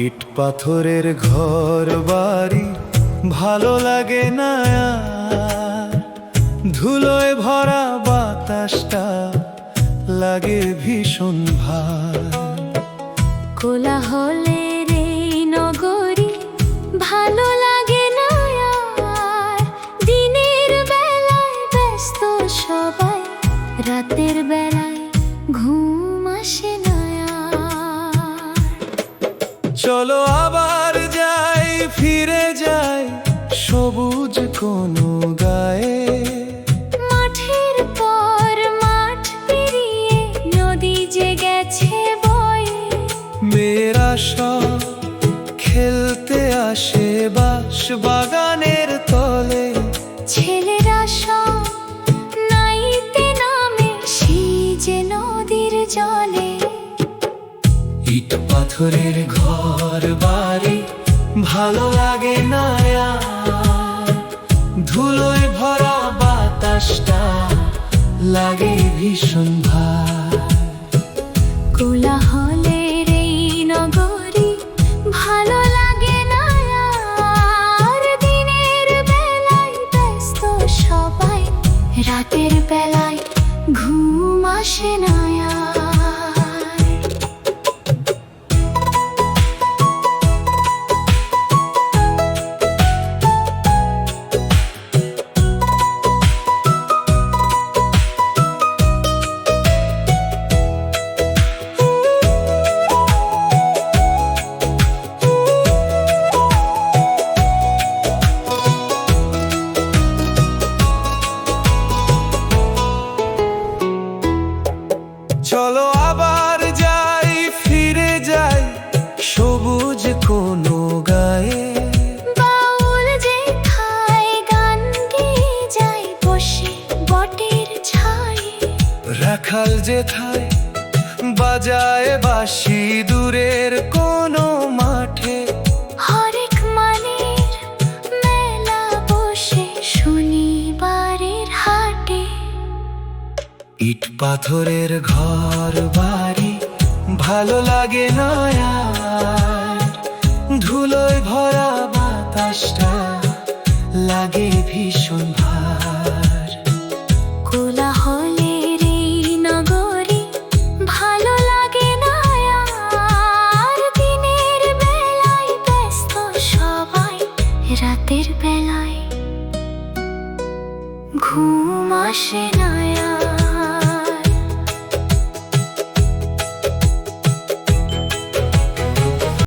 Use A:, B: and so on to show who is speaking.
A: ইট পাথরের ঘর বাড়ি ভালো লাগে না আর। ধুলোয় ভরা বাতাসটা লাগে ভীষণ ভার।
B: কোলাহলের এই নগরী ভালো লাগে না আর। দিনের বেলায় ব্যস্ত সবাই, রাতের বেলায় ঘুম আসে না আর।
A: চলো আবার যাই, ফিরে যাই সবুজ কোনো গায়ে।
B: মাঠের পর মাঠ পেরিয়ে নদী যে গেছে বয়ে।
A: মেয়েরা সব খেলতে আসে বাঁশ বাগানের তলে।
B: ছেলেরা সব নাইতে নামে সেই যে নদীর জলে।
A: ইট পাথরের ঘর বাড়ি ভালো লাগে না আর। ধুলোয় ভরা বাতাসটা লাগে ভীষণ ভার।
B: কোলাহলের এই নগরী ভালো লাগে না আর। দিনের বেলায় ব্যস্ত সবাই, রাতের বেলায় ঘুম আসে না আর।
A: চলো আবার যাই, ফিরে যাই সবুজ কোনো গায়ে।
B: বাউল যে খায় গান গেয়ে যায় বসে বটের ছায়ে।
A: রাখাল যেথায় বাজায় বাঁশি দূরের কোনো মাঠে।
B: হরেক মানের মেলা বসে শনিবারের হাটে।
A: ইট পাথরের ঘর বাড়ি ভালো লাগে না আর। ধুলোয় ভরা বাতাসটা লাগে